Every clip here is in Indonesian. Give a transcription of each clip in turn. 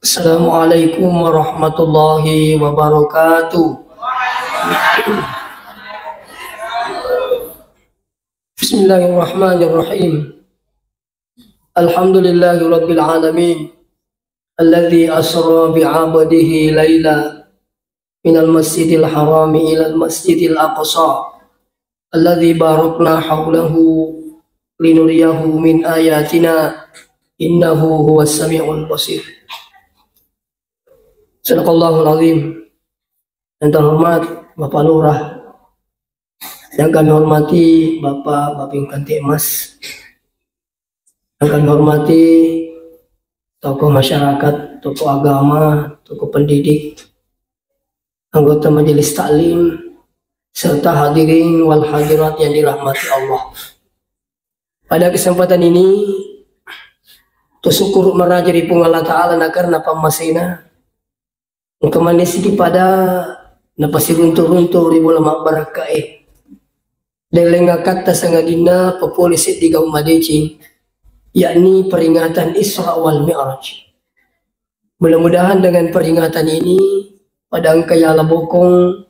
Assalamualaikum warahmatullahi wabarakatuh. Bismillahirrahmanirrahim. Alhamdulillahi rabbil alamin. Alladhi asra bi'abadihi layla minal masjidil harami ilal masjidil aqsa. Alladhi barakna hawlahu linuriyahu min ayatina. Innahu huwas sami'ul basir. Sadaqallahul azim. Yang terhormat Bapak Lurah, yang kami hormati Bapak Baping Kantimas, yang kami hormati tokoh masyarakat, tokoh agama, tokoh pendidik, anggota majelis taklim, serta hadirin wal hadirat yang dirahmati Allah. Pada kesempatan ini, tersyukur merajari pung Allah Ta'ala karena pamasina kemanisiki pada napasi runtur-runtur ribu lemak barakai delenga kata sangadina pepolisi di Gaum Madeci, yakni peringatan Isra wal Mi'raj. Mudah-mudahan dengan peringatan ini pada angkaya labokong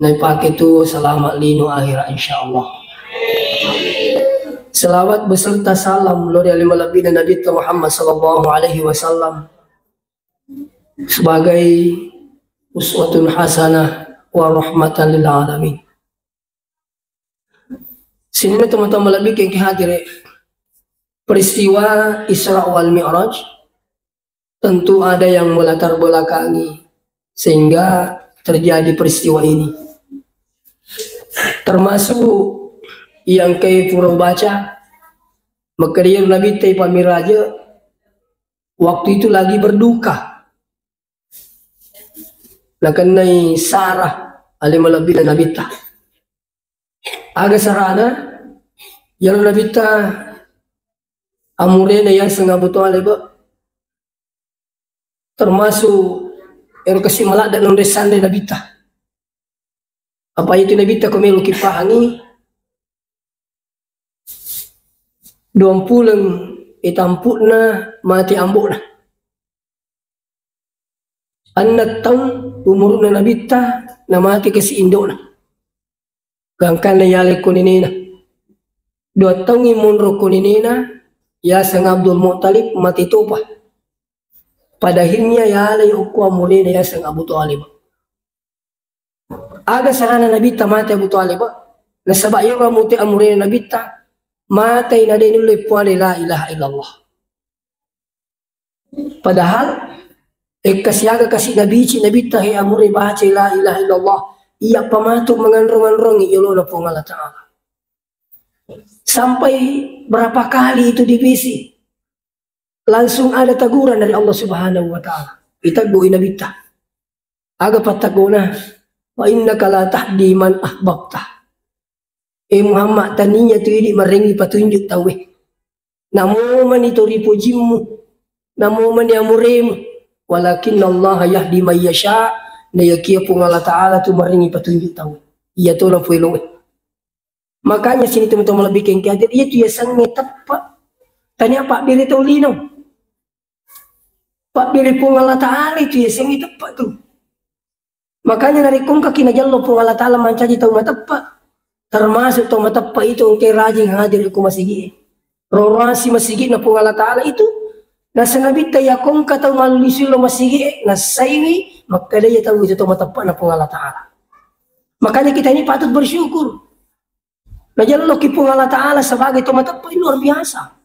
naipake itu selamat lino akhirat insyaallah. Selawat beserta salam lori alim lebih dan Nabi Muhammad sallallahu alaihi wasallam sebagai uswatun hasanah wa rahmatan lil alamin. Sini teman-teman lebih yang hadir peristiwa Isra wal Mi'raj tentu ada yang melatar belakangi sehingga terjadi peristiwa ini. Termasuk yang kayak pura baca makanya Nabi Pamiraja waktu itu lagi berduka. Nakanai Sarah alim lebih dan Nabita. Aga sarana yang Nabita amurena yang setengah betul aleba termasuk yang kasih malak dan nondesan dari Nabita. Apa itu Nabita kemelu kipahangi 20 itampukna mati ambukna. Anak tahun umur na Nabita na mati kasi Indo na. Gangkan na yali kuninina. 2 tahun imunro kuninina ya sang Abdul Muttalib mati tupa. Pada akhirnya yali ukwa mulina ya sang Abu Talib. Aga sarana Nabita mati Abu Talib. Nasabak yung ramuti amurina Nabita mati na din ulit po la ilaha illallah. Padahal kasyaga kasi nabici Nabita he amuri baca la ilaha illallah iya pamatuk mengandrong-androngi yolo po Allah Ta'ala. Sampai berapa kali itu divisi langsung ada teguran dari Allah Subhanahu wa Ta'ala. Itagbuin Nabita aga pataguna wa innaka la tahdi man ahbabta. Muhammad taninya tu ini merengi petunjuk tawe. Namo man itu ripujimu, namo man amuremu. Walakin Allah yahdi man yasha, na yakia pun Allah Ta'ala tu merengi petunjuk tahu. Ia tu lah puilong. Makanya sini teman-teman lebih kengkiadir, ia tu ya sangat tepat. Tanya Pak Biri Taulino. Pak Biri pun Allah Ta'ala itu ya sangat tepat tu. Makanya dari kong kaki najallo pun Allah Ta'ala mancaji tahu tepat. Termasuk tahu tepat itu engkau rajin hadir aku masigi. Rorasi masigi na pun Allah Ta'ala itu. Nasa Nabita yakong kataw malulisi lo masigi na saingi maka dia tahu itu matapak na pung Allah Ta'ala. Makanya kita ini patut bersyukur. Najallo ki pung Allah Ta'ala sebagai matapak luar biasa.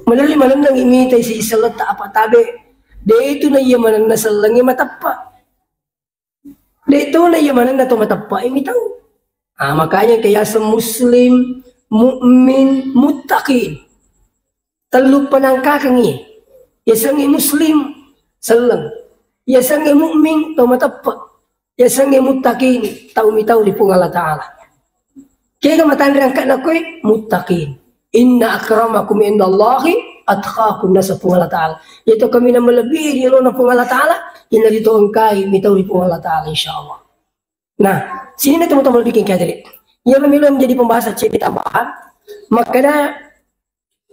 Melalui manandang imitay si isalat apa tabe. De itu na iya mananda salangi matapak. De itu na iya mananda matapak imi tahu. Makanya kaya sa muslim, mu'min, muttaqin. Telu penangkakang iya. Ya sangi muslim selang. Ya sangi mu'min tau matapak. Ya sangi muttaqin tau mitau di pung Allah Ta'ala. Kaya matandang ka na ko'y muttaqin. Inna akramakum indallahi atqakum nasa pung Allah Ta'ala. Ito kami na melebihi di na pung Allah Ta'ala. Ina dito ang kay mitau di pung Allah Ta'ala insyaallah. Nah, sini na teman-teman bikin kaya jadi. Yang menjadi pembahasan cerita tambahan. Makanya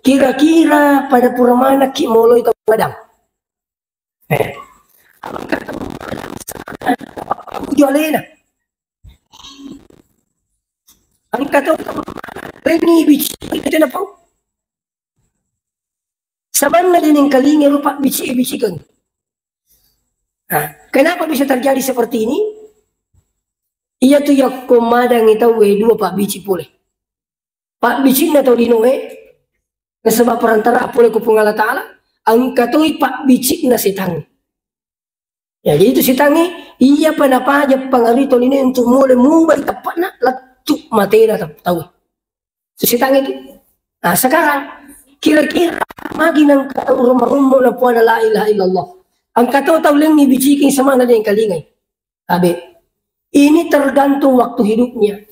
kira-kira pada pura mana ki molo itu padang. Eh, abang kata aku jualena. Ang kata reni bici kita na po. Saban na din ang kalinga rupa bici kan. Kenapa bisa terjadi seperti ini? Iya tuh ya komadang itaw dua pak bici pulih. Pak bici na tau dinoe sebab perantara pulih ko pungala ta'ala ang katoy pak bici na sitangi. Jadi itu sitangi iya pa napaja pangarito ini untuk mulai mubay tapat na latuk matera tahu. So, sitangi itu. Nah sekarang kira-kira magi ng rumah-rumah na po na la ilaha illallah. Ang kataw-taw lang ni biciking sama na din kalingay. Sabi, ini tergantung waktu hidupnya.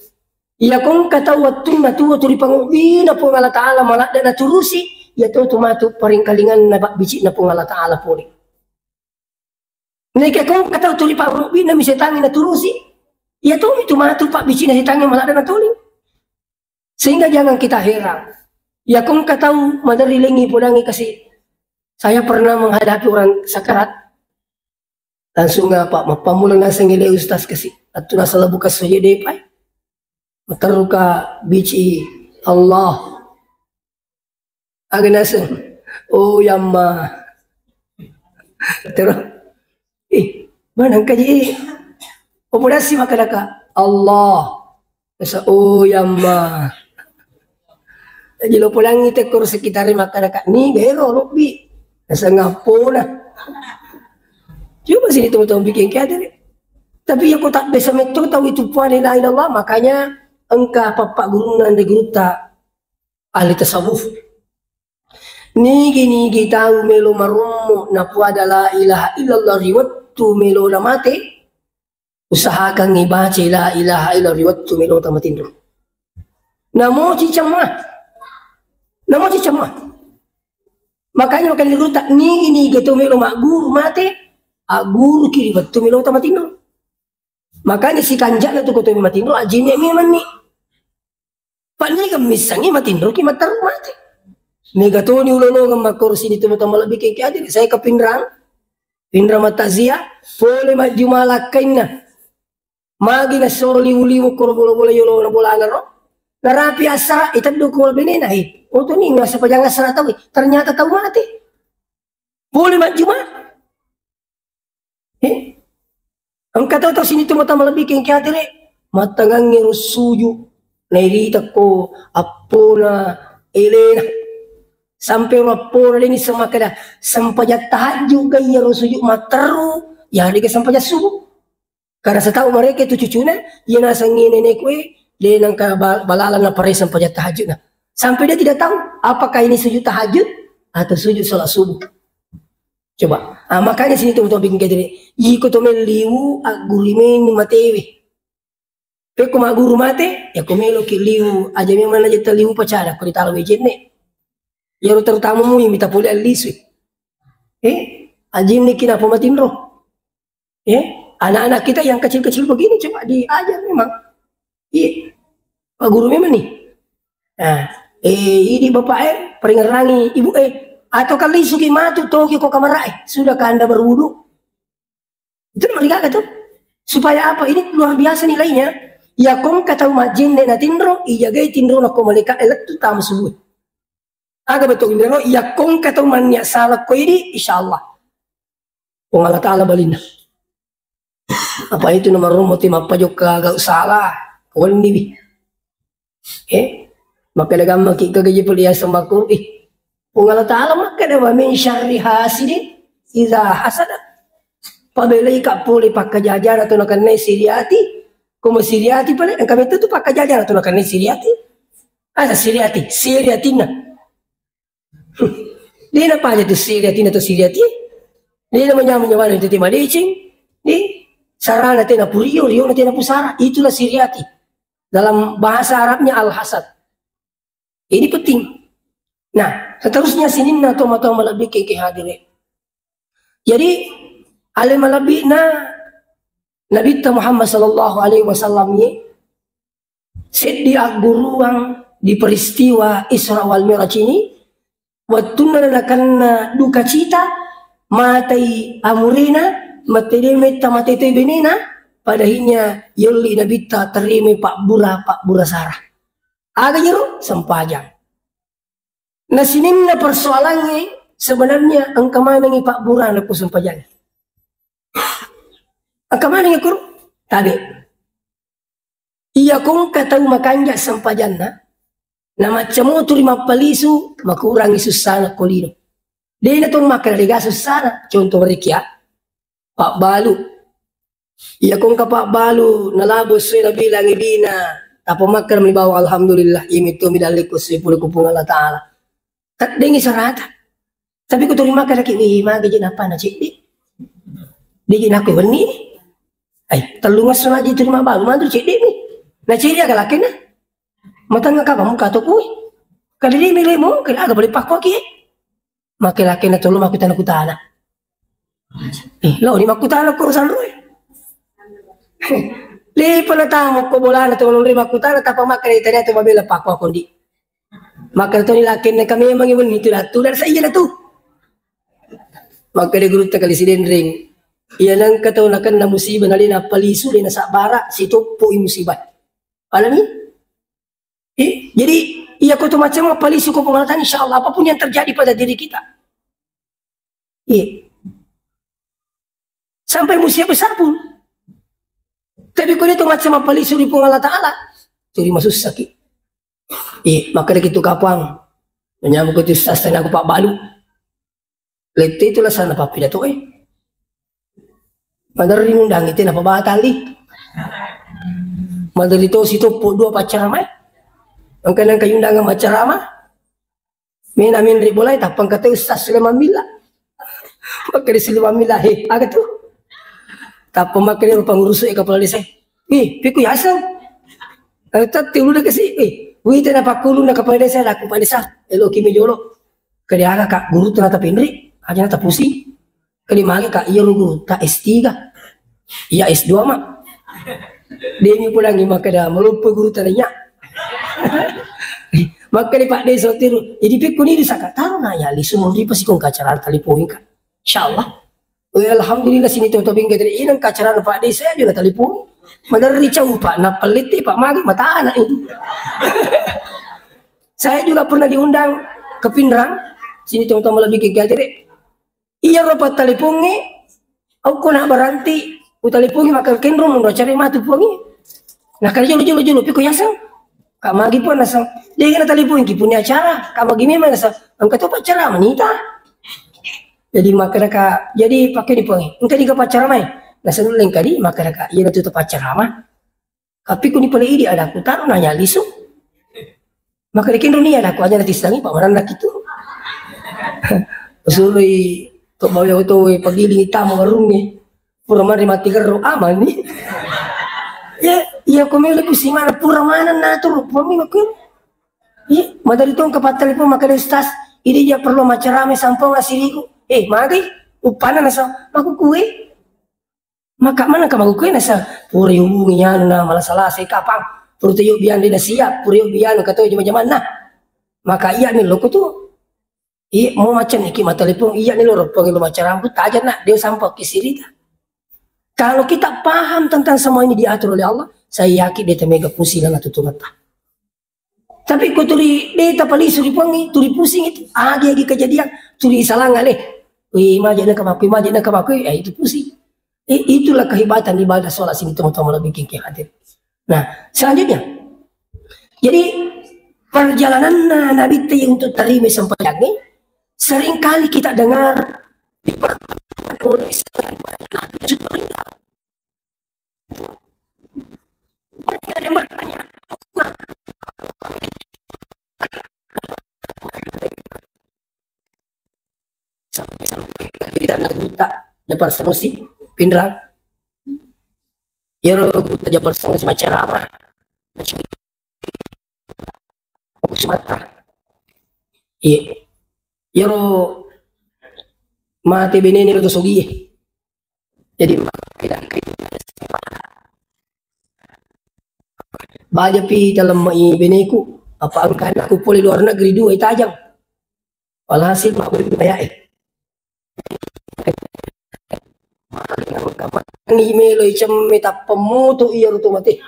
Ya kung kataw waktu na tuwa tuli pangubi na po ng Allah Ta'ala malakda na turusi, ya to tumatu paring kalingan na bici na po ng Allah Ta'ala po rin. Nika kung kataw tuli pangubi na misetangin na turusi, ya to tumatu pak bici na sitangin malakda na tuling. Sehingga jangan kita heran. Ya kung kataw madarilingi po langi kasi saya pernah menghadapi orang sakarat. Langsung nga pak, mapamulang nasa ngili ustaz kasi. At ito nasa labukas sa yede pa. Mataru ka, bici, Allah. Aga nasa, oh yamma. Pero, manang ka di. Pupudasi makalaka, Allah. Nasa, oh yamma. Jilo po lang itekor sekitari makalaka, ni gero, lupi. Nasa ngapo na. Cuma sini teman-teman bikin kaya dari. Tapi aku tak bisa metode tahu itu puan la ilallah. Makanya engkau papa guru nanda guru tak ahli tasawuf. Nigi tahu melo marumu na puada la ilaha illallah riwattu melo na mate. Usahakan ngibaca la ilaha illallah riwattu melo tamatin dulu. Namo cicamah. Makanya makan dulu tak ni gitu melo mak guru mate, guru kiri betul melo tamatino. Makanya si kanjak na tu koto mi matino ajinnya mi mani. Pani kam misangi matino ki matar mate. Mega to ni ulono ngam makursi dito mo malabi kay kaya saya ke pindrang matazia pole maju malakain na. Magi na soro liwu ko bola yulo na bola ngaro. Narapi asara itaddo ko benena oh to ni ngasa pa jangan asara tahu ternyata tahu mati. Boleh maju mah. Ang kataw sini tu mata malabik yang kaya dire matangang suju nairita ko apona elena sampai rapor ini sama kada sampajat tahajud gaya suju mataru ya di sampajat subuh karena setahu mereka itu cucunya ya nasangin nenek kue dia nang balalan na pare sampajat tahajud na sampai dia tidak tahu apakah ini sujud tahajud atau sujud salat subuh. Coba, makanya sini tuh bikin kayak gini. Iko tuh meliu agurime ni matewi. Peko maguru mate, ya komelo kiliu aja memang aja terliu pacara kau ditaruh wejen ne. Ya terutama mu yang minta boleh alisu. Ajim ni kina pematin roh. Anak-anak kita yang kecil-kecil begini coba diajar memang. Iya, pak guru memang nih. Nah, ini bapak peringerangi ibu atau kali suki matu toki kok kamarai sudah Anda berwudu itu mereka kata supaya apa ini luar biasa nilainya ya kong kata majin na tinro ijagai tinro na ko malika tu tam subuh aga betul indro ya kong kata manya salah ko ini insyaallah kung Allah Ta'ala balina apa itu nomor rumoti mapajok kagak salah kawan nibi maka lagam makikagaji puliya sambako kung Allah Ta'ala maka dawa min syarri hasidin iza hasada pabelay ka puli pagkajajar atau nakanay siriati kung masiriati pala ang kami ito pagkajajar atau nakanay siriati siriati na di na pa itu siriati na to siriati di na manyaman itu timadicing di sarana tina puriyo riyo na tina pusara itulah siriati dalam bahasa Arabnya al-hasad ini penting. Nah, seterusnya sini na tomato malabi kay hadire. Jadi ale malabi na Nabi Muhammad sallallahu alaihi wasallam ni sedi aguruang di peristiwa Isra wal Mi'raj ini waktu na duka cita matai amurina matedeme tamatete benena padahinya yoli nabita terima pak bura sarah aga jero sempajang. Nah sinimna persoalannya sebenarnya angka mana ngi pak bura na sempajang. Angka mana ngi kur tabe iya kong katau makanja sempajanna na macam tu lima palisu makurangi susana kolino dena tong makan lega susana contoh mereka Pak Balu. Iya kong ka Pak Balu nalabos na bilang ibina tapo makan mibawa alhamdulillah imi to midalikus pula kupung Allah Ta'ala. Tak dengi sarata. Tapi ko terima ka laki ni magajin apa na cik di gina ko beni. Ay talungas na di terima balu mandu cik ni. Na cik dia ka laki na. Matanga ka muka to kuy. Kali ni milih mo kala aga balik pakwa ki. Makilaki na tulong aku tanah. Lo ni makutana ko urusan roy. Li pala tamo ko bola na tulong ri makutana tapa makan itanya tu mabela pakwa kondi. Maka to ni lakin na kami mang ibon itu datu dar sa iya na tu. Maka de guru ta kali siden ring. Iya nang kataw na kan na musibah na lina palisu lina sa bara si topo i musibah. Alam ni? Jadi iya ko tu macam palisu ko pengalaman insyaallah apapun yang terjadi pada diri kita. Iya. Sampai musibah besar pun. Tapi kalau itu macam apa lisu di Allah Ta'ala. Jadi masuk sakit. Maka dari itu kapang. Menyambut itu sastan aku Pak Balu. Lete itulah sana Pak Pidato Madari undang itu apa batali. Madari itu situ dua pacar ramai. Angkat kayu undangan pacar ramai. Amin ribulai tapang kata Ustaz Sulaiman Mila. Maka di Sulaiman Mila agak tuh. Tak pemakai orang pengurus kepala desa. Piku yasang. Tak tiulu dah kasi. Wih tak dapat kulu nak kepala desa aku pada desa. Elo kimi jolo. Kali aga kak guru tu nata pendri. Aja nata pusing. Kali magi kak iya guru tak S3. Iya S2 mak. Dia ni pulang ni maka dah melupa guru tanya. Maka ni Pak Desa tiru. Jadi piku ni disaka tahu naya li sumur di pasi kong kacaran tali poin kan. Insyaallah. Alhamdulillah sini tuh tobing kita ini kacaran Pak Desa aja na telepon. Madari cau Pak na peliti Pak Magi mata anak ini. Saya juga pernah diundang ke Pindrang. Sini teman-teman lebih kegiatan. Iya rapat teleponnya. Aku nak berhenti. Aku teleponnya makan kendro mau cari matu pongi. Nah kalau julu piku yasang. Kak Magi pun nasang. Dia kena telepon punya acara. Kak Magi memang nasang. Angkat tu acara menita. Jadi masyarakat jadi pakai di pongi. Engkau di pacar mai. Nah senuleng kali masyarakat ia tutup pacar lama. Tapi kuni pala ini ada aku taruh nanya lisu. Maka dikin dunia ada aku aja nanti sedangi Pak Manan gitu. Suri tok bawa tu pagiling hitam warungnya. Pura mana mati geru aman ni. Ya kau meli pusing mana pura mana natur pumi makun. Ya madari tu kepat telepon maka stas. Ini dia perlu macam rame sampong asiriku. Mari, upana nasa, maku kue. Maka mana kamu kue nasa? Puri hubunginya na malah salah saya kapang. Puri tuh bian dia siap, puri bian kata jam nah. Maka iya nih lo tu. Mau macam ni kita telepon iya nih lo panggil macam rambut aja nak dia sampai ke sini. Kalau kita paham tentang semua ini diatur oleh Allah, saya yakin dia mega pusing lah tutup mata. Tapi kau tuli dia tak paling suri panggil, tuli pusing itu. Lagi kejadian, tuli salah ngaleh. Imajina kamaku, itu pusing. Itulah kehebatan ibadah sholat sini teman-teman lebih kiki hadir. Nah, selanjutnya. Jadi, perjalanan Nabi T untuk terima sembahyang ini, seringkali kita dengar di pertemuan oleh Islam. Ada yang bertanya, sampai tidak nak buta dapat solusi Pindrang ya buta dapat solusi macam apa macam Sumatera ya mati beneni itu sogi jadi tidak banyak pi dalam beneku apa angkat aku pulih luar negeri dua tajam walhasil mau dibayar Ni melo meta pemutu iya rutu mati.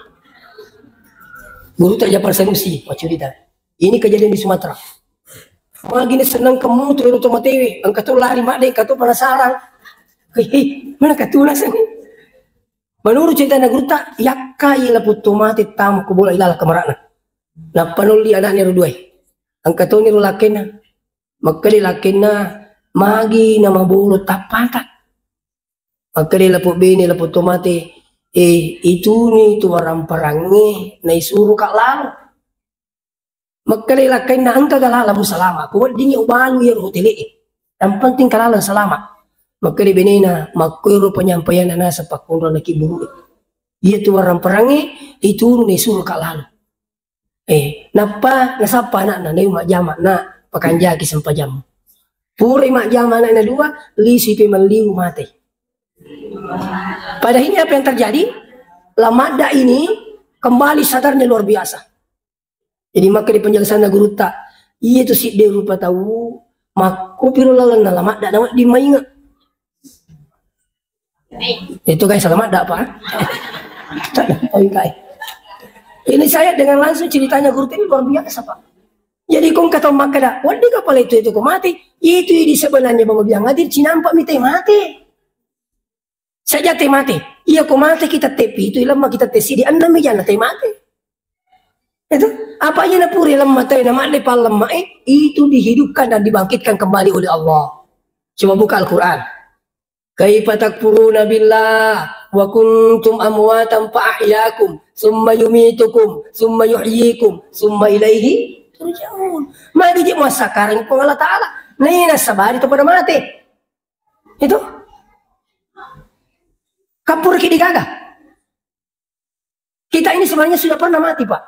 Guru terjapar Sanusi, cerita. Ini kejadian di Sumatera. Magini senang kemutu rutu mati. Angkat tu lari mak dek, katu penasaran. Hei, mana katulah sini? Menurut cerita guru tak, yakka ila putu mati tamu kubola ilala kemarana. Na panuli anaknya ruduai. Angkat tu ni rulakena. Makali lakena magi nama bulu tapata. Makali lapu bini lapu tomate. Itu ni tu orang perangi na isuru kak lalu. Makali lakena angka galala musalama. Kuat dini ubalu ya rutili. Yang penting kalala selama. Makali benina makuiru penyampaian nasa pakundra na kiburu. Ia tu orang perangi itu ni isuru kak lalu. Napa nasapa anak na mak jamak na pakanjaki sampai jam. Puri mak jamak anak na dua lisi pemeliu mati. Pada ini apa yang terjadi? Lamada ini kembali sadarnya luar biasa. Jadi maka di penjelasan guru tak, iya tu si dia rupa tahu, maku piru lalan dalam lamada nama di mainga. Itu guys selamat apa? Ini saya dengan langsung ceritanya guru ini luar biasa pak. Jadi kong kata maka dah, wadi kapal itu kau mati, itu di sebenarnya bawa biang hadir cinampak mite mati. Saja teh mati, iya kau mati kita tepi itu lama kita tesi di anda meja na teh mati. Itu apa aja na puri lemah teh nama lepal lemah itu dihidupkan dan dibangkitkan kembali oleh Allah. Coba buka Al-Quran. Kaifa takfuruna billah wa kuntum amwatan fa ahyakum summa yumitukum summa yuhyikum summa ilaihi turja'un. Mari je masa sekarang pun Allah Taala nina sabari itu pada mati. Itu kapur ki digagah. Kita ini sebenarnya sudah pernah mati, Pak.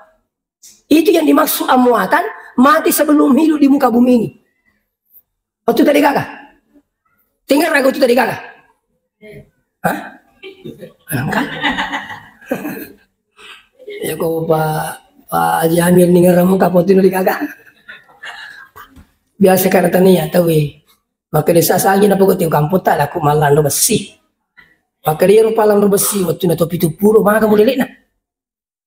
Itu yang dimaksud amwatan, mati sebelum hidup di muka bumi ini. Waktu tadi gagah. Tinggal ragu itu tadi gagah. Hah? Enggak. Ya kok Pak Jamil nih ramu kapotin di gagah. Biasa karena tania tahu maka desa lagi na pokok kampung tak aku malan lo besi. Maka dia rupa lang lo besi waktu na topi tupuro maka kamu lilit na.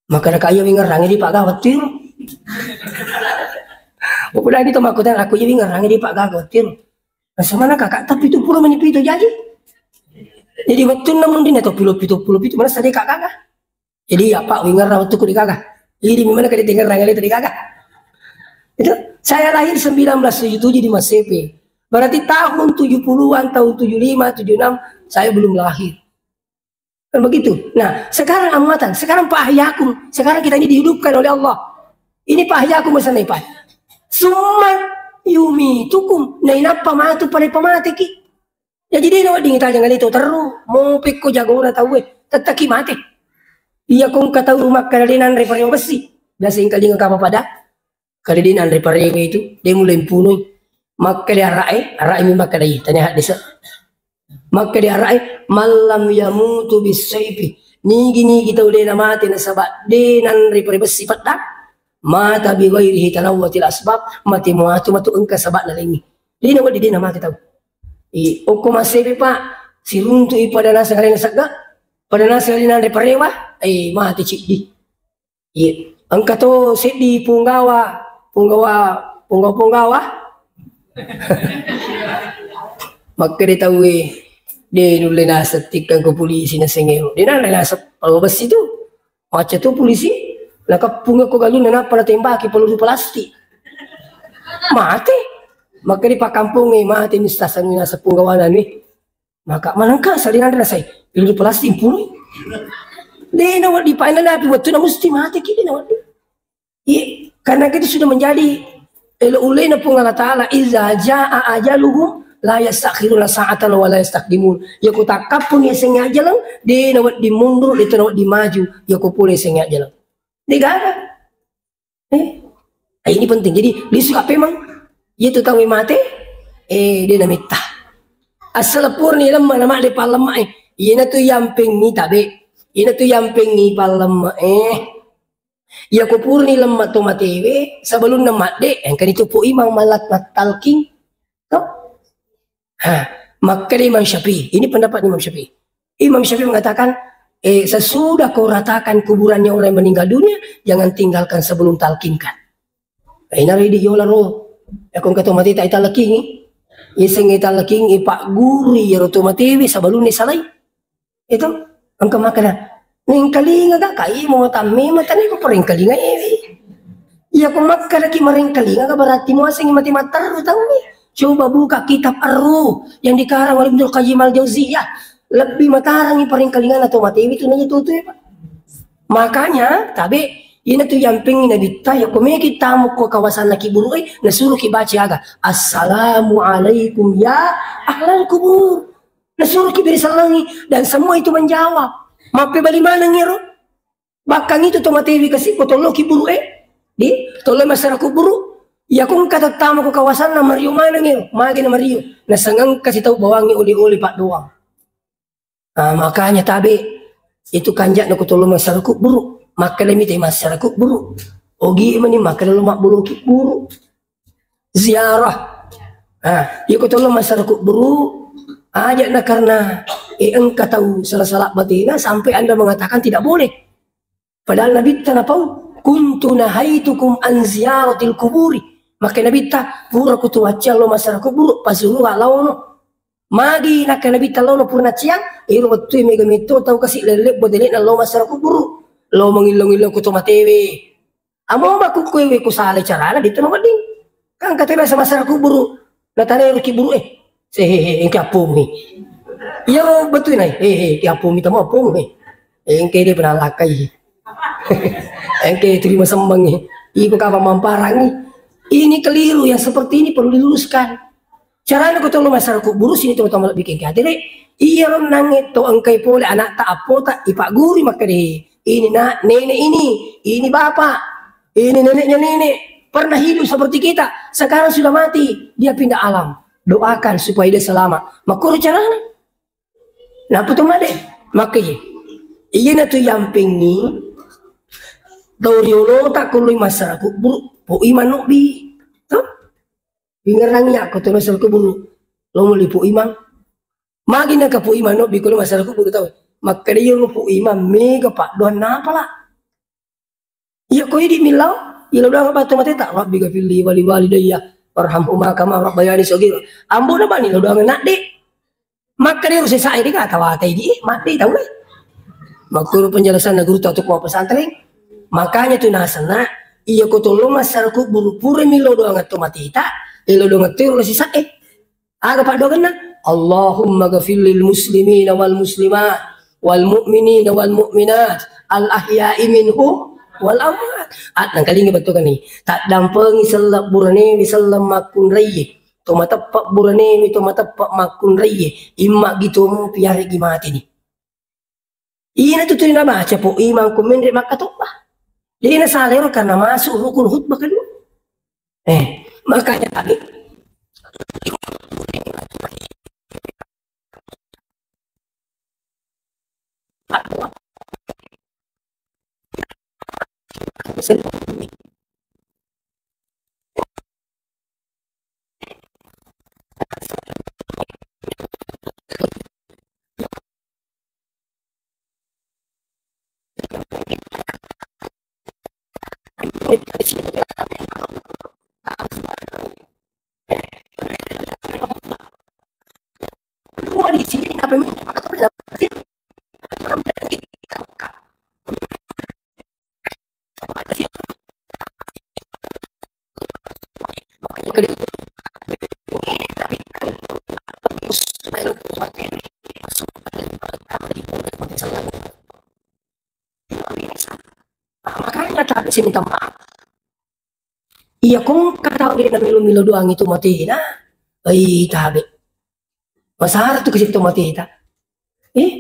Maka na kayo wingarang di Pak Gawat tiro. Udah gitu makutan aku jadi wingarang di Pak Gawat tiro. Masa mana kakak tapi tupuro menipito jadi. Jadi waktu namun di neto puluh mana sadai kakak. Jadi ya Pak wingar waktu ku di kakak. Jadi mana kali tinggal rangali tadi kakak. Itu saya lahir 1977 di Masepe. Berarti tahun 70-an, tahun 75, 76 saya belum lahir. Kan begitu. Nah, sekarang amwatan, sekarang Pak Ahyakum, sekarang kita ini dihidupkan oleh Allah. Ini Pak Ahyakum bersama Pak. Summa yumitukum. Nah, inapa matu pada pamati ki. Ya jadi nawa dingin jangan itu terus mau pikku jago udah tahu tetaki mati. Iya kong kata rumah kalian reparing besi. Biasa ingkal dengan apa pada kalian reparing itu dia mulai punuh. Maka dia arai maka dia tanya desa. Maka dia arai malam yamutu bisayfi. Nigi kita udah mati nasabat denan reparing besi pada mata bi ghairihi tanawwatil asbab mati muatu engka sabat ini. Dia nawa di nama kita tahu. Oko masih Pak si runtu pada nasa kalian saga pada nasa kalian reparewa mati cik di. Iya, angka to sedi punggawa. Maka dia tahu dia nulai nasa tikkan ke polisi na sengero. Dia nulai nasa kalau besi tu macam tu polisi nak punga ko galun na pala tembaki peluru plastik mati. Maka di pak kampung mati ni stasan ni nasa punggawanan ni. Maka manangka salinan na say peluru plastik puluh. Dia nawat di paina na waktu na mesti mati kini nawat. Iya, karena kita sudah menjadi ulai na pung Allah Ta'ala iza jaa ajaluhum la yastakhiruna sa'atan wa la yastaqdimun. Ya ku takapun ya sengaja lang di nawat di mundur itu nawat di maju ya ku pulih sengaja lang. Negara. Ini penting. Jadi lisu apa memang itu tahu mati dia namita. Asal purni lemah nama di palemah ina tu yamping ni tabe. Ina tu yamping ni palemah ya ku purni lemah tu matewe sebelum nama de kan itu pu imam malat talking. Maka Imam Syafi'i, ini pendapat Imam Syafi'i. Imam Syafi'i mengatakan, sesudah kau ratakan kuburannya orang yang meninggal dunia, jangan tinggalkan sebelum talkinkan. Nari di yola roh, kung kato mati ta italaking, iseng italaking ipak guri ya roto mati sebelum ni salay. Itu ang kamakana, ning kalinga ka kai mo tammi matani ko paring kalinga iya kung magkalaki maring kalinga ka berarti mo asing mati matar tahu ni. Coba buka kitab Ar-Ruh yang dikarang oleh Ibnu Qayyim Al-Jauziyah, lebih matarang yung paring kalinga na tumati itu nanya tutu ya Pak. Makanya tabi ini tuh yang pengen nabi tayo kumikit tamu ko kawasan na kiburu nasuruh kibaca aga assalamualaikum ya ahlal kubur, nasuruh kibiri salangi dan semua itu menjawab mape bali mana ngiro bakang itu tomatewi kasih potolo kiburu di tolo masyarakat kuburu ya kung kata tamu ko kawasan na Mario mana ngiro magi na Mario nasangang kasih tahu bawangi uli-uli pak doang. Makanya tabi itu kanjak na kutolo masyarakat kuburu maka lemite masyarakat buruk ogi mani maka lalu mak buruk ziarah ya kutolo masyarakat buruk aja na karena engkau tahu salah-salah batina sampai anda mengatakan tidak boleh padahal Nabi tanapau kuntu nahaitukum an ziyaratil kuburi maka Nabi ta pura kutu wacalo masyarakat buruk pasuru alaono magi nak Nabi talono purna ciang iru waktu mega mito tahu kasih lelek bodelik na lo masyarakat buruk lo mangilong-ilong ko tumatewe. Amo ba kukwewe ko sale carana dito no kading. Kang katena sa masara ko buru. Natanero ki buru Sehehe engke apumi. Yo betul nai. Ki apumi tamo apumi. Engke dia pernah lakai. Engke terima sembang Ibu kapa mamparang ini keliru yang seperti ini perlu diluruskan. Caranya ko tolong masyarakat buru sini teman-teman bikin kadire. Iya ron nangit to angkai pole anak tak apota ipak guri maka deh. Ini nak nenek ini bapak, ini neneknya nenek pernah hidup seperti kita, sekarang sudah mati, dia pindah alam. Doakan supaya dia selamat. Makuru caranya. Nah betul made, makanya iya tu yang pengi. Doriolo tak kului masyarakat buruk, po iman nobi, tuh, pingerangnya kau tuh masyarakat buruk, lo mau lipu iman, magin nak po iman nobi kului masyarakat buruk tahu. Maka dia lupu imam mega pak doan apa lah iya kau di milau iya udah apa tuh mati tak rabbi gafili wali walidayya warhamhuma kama rabbayani shaghira ambo na bani lo udah nak dek maka dia harus selesai dia kata watai di mati tahu lah makuru penjelasan guru tak untuk mau pesantren makanya tuh nasana iya kau tolong masyarakat buru pura milau doang atau mati tak ilo doang tuh harus selesai aga pak doang na Allahumma ghafirlil muslimina wal muslimat wal mu'minina wal mu'minat al ahya'i minhum wal amwat at nang kalingi betul kan ni tak dampengi selap burane misallam makun rayye to matapak burane mi to matapak makun rayye imma gitu mo piare gimati ni ina tutu na baca po imam kumendre makatopah dia na salero karena masuk rukun khutbah kedua makanya tadi makanya tak sih minta maaf. Iya kung kataw dia na milo-milo doang itu mati na. Ay tabi. Masara tu kasi itu mati ta.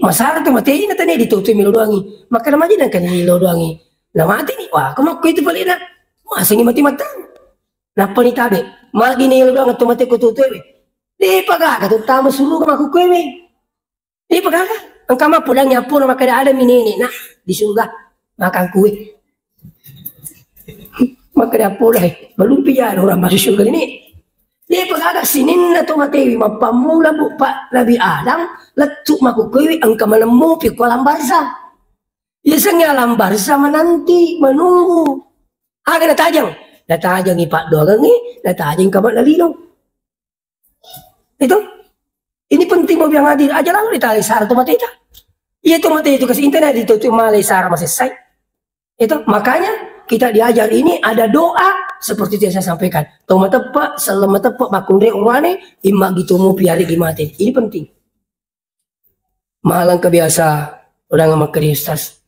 Masara tu mati na tani ditutoy milo doangi. Maka naman din ang kanilo doangi. Na mati ni wah kumakko itu pala na. Masangi mati-mata. Napa ni tabi? Magi nilo doang at mati ko tutoy. Di pagaga tu tama sulu ka makukuwi. Di pagaga. Ang kama pulang niya po na makadaala minini na di surga makan kue. Maka dia pulai belum pian orang masuk surga ini Dia pagagak sinin na tumatewi mapamula bu pa Nabi Adam letuk makukuwi ang kamanemu pi alam barza. Isang alam barza menanti menunggu. Aga natajang ipak doang ni natajang kamat nalino. Itu ini penting mau bilang hadir aja lalu ditali sar tumateta. Iya tumateta itu kasih internet itu cuma sar masih selesai. Itu makanya kita diajar ini ada doa seperti yang saya sampaikan. Toma tepak, selama tepak makundre urane, imma gitu mu piari gimate. Ini penting. Malang kebiasa orang sama kristas.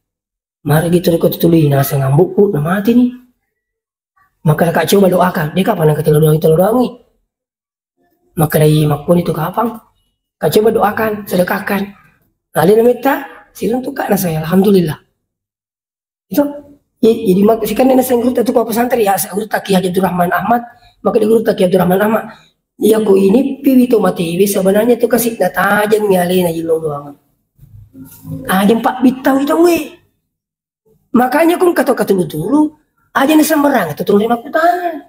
Mari gitu ikut tuli nasa ngambukku na mati nih. Maka kak coba doakan. Dia kapan nak doangi. Maka dari makun itu kapan? Kak coba doakan, sedekahkan. Alina minta, silang tukar na saya. Alhamdulillah. Itu jadi maksudkan nenek saya guru itu pesantren ya saya guru Taki Abdul Rahman Ahmad maka di guru Taki Abdul Rahman Ahmad ya ko ini piwi to mati sebenarnya itu kasih data aja nyalin aja lo doang aja pak bitau itu we makanya kung kata dulu aja nih sembarang itu turun lima kutanya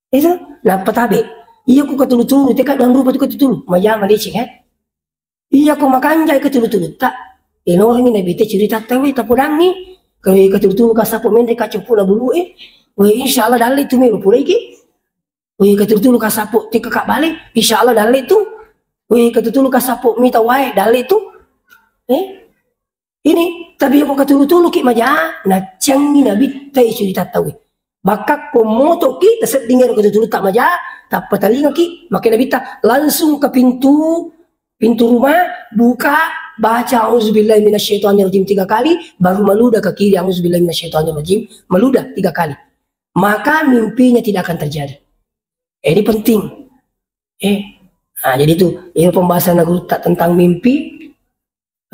itu nah petabe iya ku kata dulu tekat dalam rupa itu dulu maya malicing ya iya ku makan jai kata dulu tak ini orang ini bete cerita tahu tak pulang nih kalau ketul kasapo mende kacupu na bulu insyaallah dalil itu me pula iki ketul kasapo ti kakak balik insyaallah dalil itu ketul kasapo mita wae dalil itu ini tapi aku ketul ki maja na cangi na bitta isu ditatawi bakak komoto ki tasat dengar ketul tak maja tak patalinga ki makin bita langsung ke pintu rumah buka baca auzubillahi minasyaitonirrajim 3 kali baru meludah ke kiri auzubillahi minasyaitonirrajim meludah 3 kali maka mimpinya tidak akan terjadi ini penting nah jadi itu ini pembahasan guru tak tentang mimpi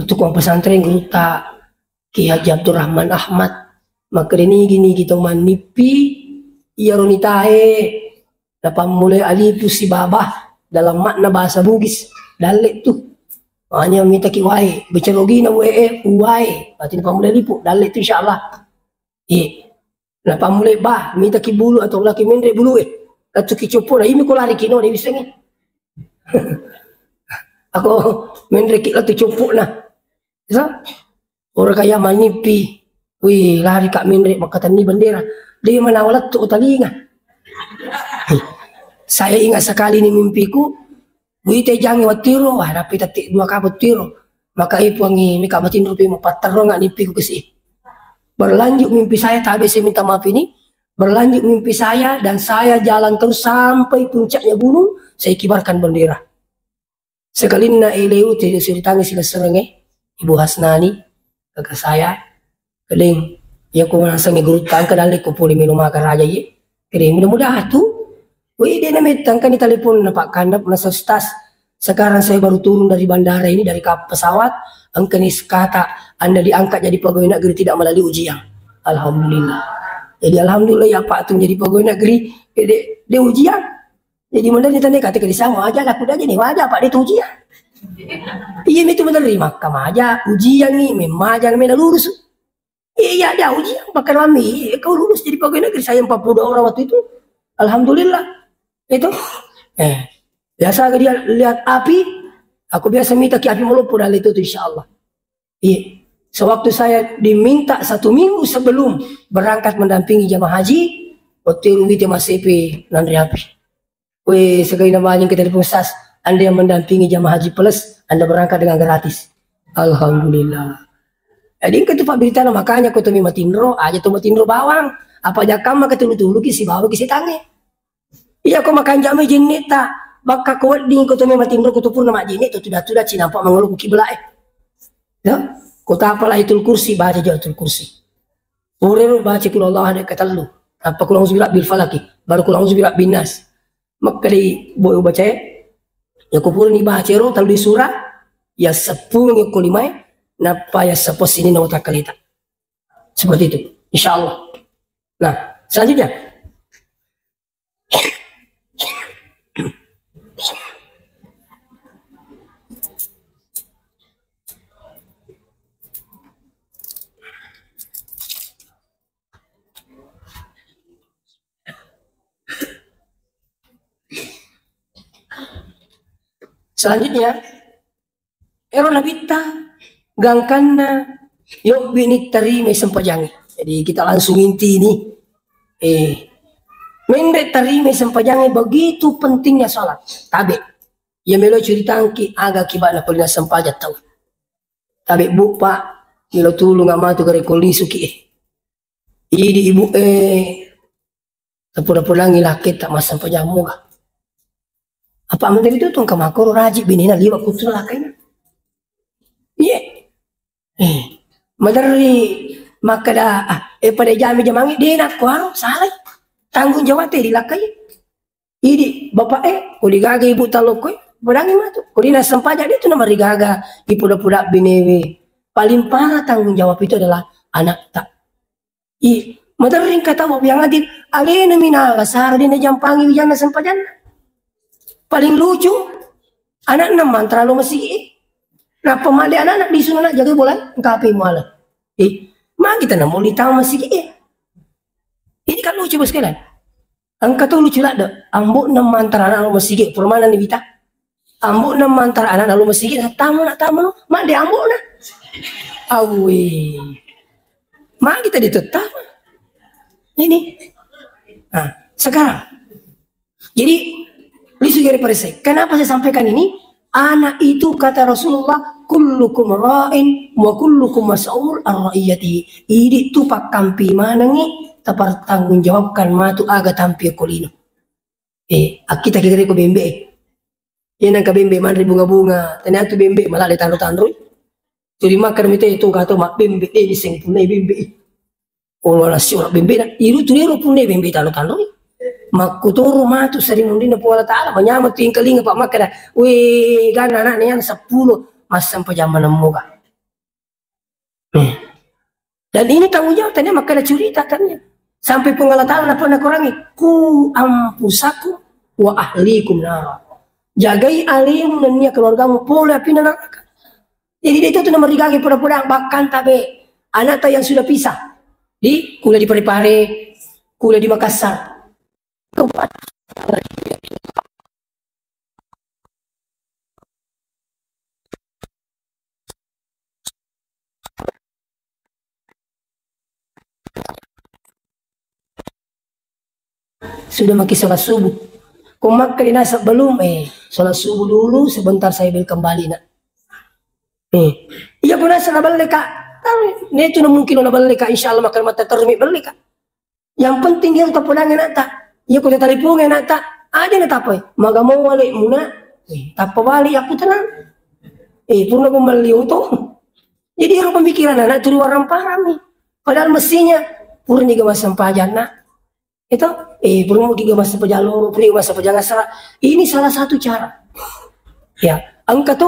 untuk orang pesantren guru tak Ki Haji Abdul Rahman Ahmad maka ini gini kita manipi iya ronitahe dapat mulai alipus si babah dalam makna bahasa Bugis dalek tuh hanya minta ki wae bicarogi na wae berarti pamulai lipu dalek tu insyaallah na pamulai bah minta ki bulu atau laki mendre bulu atau ki copo na ini ko lari kino ni bisa ni aku mendre ki latu copo na bisa orang kaya manipi wih lari kak mendre makatan ni bendera dia menawalat tu talinga saya ingat sekali ni mimpiku Wite jangi watiro, tapi tati 2 kabut tiro. Maka ipuangi mika matin rupi mapataro nga nipi ko kasi. Berlanjut mimpi saya, tapi saya minta maaf ini. Berlanjut mimpi saya dan saya jalan terus sampai puncaknya gunung, saya kibarkan bendera. Sekali na ileu tidak ceritanya sila serenge, Ibu Hasnani, kakak saya, keling, ya ko nasa ngigurutan kadali ko puli minum makan raja ye. Keling mudah-mudahan tuh. Wih dia namitang kan di telepon na Pak Kandap na sa stas. Sekarang saya baru turun dari bandara ini dari pesawat. Angkenis kata Anda diangkat jadi pegawai negeri tidak melalui ujian. Alhamdulillah. Jadi alhamdulillah ya Pak tuh jadi pegawai negeri dia ujian. Jadi mana ditanya kata ke sama aja laku aja nih wajah Pak dia ujian. Iya itu menerima kam aja ujian nih memang jangan main lurus. Iya ada ujian pakai mami kau lulus jadi pegawai negeri saya 42 orang waktu itu. Alhamdulillah. Itu biasa dia lihat api aku biasa minta ki api melumpur dari itu insyaallah iya sewaktu saya diminta 1 minggu sebelum berangkat mendampingi jamaah haji hotel wite masepe nandri api sekali namanya kita telepon sas Anda yang mendampingi jamaah haji plus Anda berangkat dengan gratis alhamdulillah jadi itu Pak berita makanya aku temi matindro aja tuh matindro bawang apa aja kamu ketulu-tulu ki si bawa ki si tangi iya ko makan jame jinita baka ko ding ko to me matindro ko to purna ma jinit to tuda cina pak mangolo ko kibla ya ko tapala itul kursi baca jatul kursi urero baca kul Allah ada katalu apa kul auzubillah bil falaki baru kul auzubillah bin nas maka di boy baca ya ko purni baca ro talu di surah ya 10 ko 5 napa ya sepos ini no takalita seperti itu insyaallah nah selanjutnya Selanjutnya, ero nabita gangkanna yuk bini terima sempajangi. Jadi kita langsung inti ini. Mendek terima sempajangi begitu pentingnya sholat. Tabe. Ya melo cerita ki aga kibana pelina sempajat tahu. Tabe bu pak melo tulung ama tu gare kolisu ki. Idi ibu tapura-pulangi laki tak masam pajamu ga. Apa menteri itu tuh kamakoro raji binina liwa putra lakainya. Iya. Madari makada pada jami jamangi dia nak kuaro salah tanggung jawab di lakai. Idi bapak kuli gaga ibu talokoi berangi matu. Kuli nasam pajak dia tu nama rigaga ipuda-puda binewe. Paling parah tanggung jawab itu adalah anak tak. Madari kata mau yang adil alena mina kasar dia jampangi ujana sempajan. Paling lucu anak enam terlalu masih nah pemali anak disuruh nak jaga bola kapi malah mah kita nak mau ditang masih ini kan lucu bos kalian angka tuh lucu lah deh ambuk enam antara anak lu masih permana nih bita ambuk enam antara anak lu masih nak tamu mak dia ambuk nah awi mak kita ditetap ini nah sekarang jadi Lisugari perisai. Kenapa saya sampaikan ini? Anak itu kata Rasulullah, kullukum ra'in wa kullukum mas'ul ar-ra'iyati. Idi tu pak kampi manangi tapar tanggung jawabkan matu aga tampi kolino. Kita kira ko bembe. Yan ang kabembe man bunga-bunga. Tanya tu bembe malah le tandro-tandro. Jadi makan mite itu kata mak bembe di sing punai bembe. Oh la siora bembe na iru tu ero punai bembe tandro-tandro. Makuturu matu sering undi na puala ta'ala banyamat tingkalinga pak makada weh gana anak niyan 10 masam pajaman muga dan ini tanggung jawab tanya makada cerita katanya sampai pengalat ta'ala pernah kurangi ku ampusaku wa ahlikum nara jagai alim dan niya keluargamu pola api neraka jadi dia itu nama rigagi pura-pura bahkan tabe anak yang sudah pisah di kuliah di Parepare kuliah di Makassar sudah maki sholat subuh. Kumak ke nasa belum sholat subuh dulu sebentar saya bil kembali nak. Iya pun nasa nabalik kak. Nih itu mungkin nabalik kak insya Allah makan mata termi balik kak. Yang penting dia tak pulang enak tak. Iya kau telepon enak tak. Ada nak apa? Maga mau balik muna. Tak balik aku tenang. Purna kembali itu. Jadi orang pemikiran anak itu orang paham nih. Padahal mestinya purna juga masam pajan nak. Itu purna juga masam pajalur, purna masam pajangasara. Ini salah satu cara. Ya, angka tu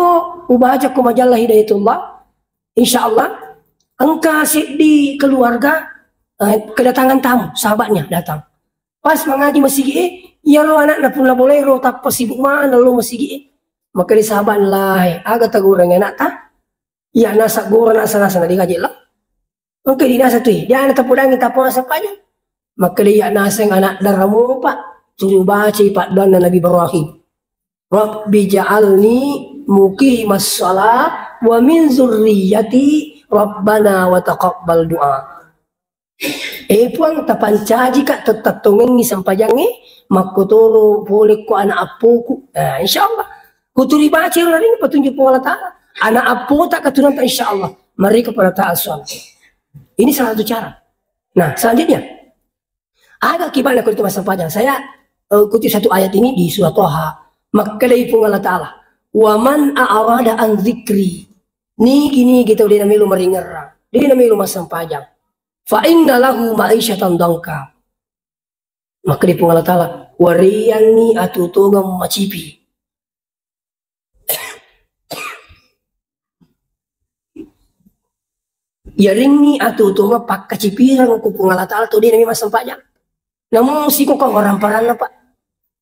ubah aja ku majalah Hidayatullah. Insya Allah, angka di keluarga kedatangan tamu, sahabatnya datang. Pas mengaji masih ya lo anak na pun boleh ro tak pasibuk mana lo masih maka di sahabat lah agak tagurang anak ta ya nasa gora nasa na digaji lah maka di nasa tu dia anak tapudang kita pun nasa panya maka dia nasa yang anak daramu pak suruh baca pak dan Nabi Ibrahim Rabbi ja'alni muqimas shalah wa min zurriyyati Rabbana wa taqabbal du'a puang tapancaji kak tetap tongeng ni sampajangi makutoro boleh ko anak apuku insyaallah kuturi baca orang petunjuk Allah Ta'ala anak apu tak keturunan insyaallah mari kepada ta'ala ini salah satu cara. Nah selanjutnya agak kibana kutu sampajan saya kutip satu ayat ini di surah Toha maka dari Allah Ta'ala wa man a'rada an dzikri ni gini gitu dia namilu meringerang dia namilu sampajan fa inna lahu ma'isyatan dangka maka di Allah Ta'ala wariyani atutunga macipi yaringi atutunga pak kacipirang ku Allah Ta'ala tu dia nami masam pajak namun si ko kang orang parana pak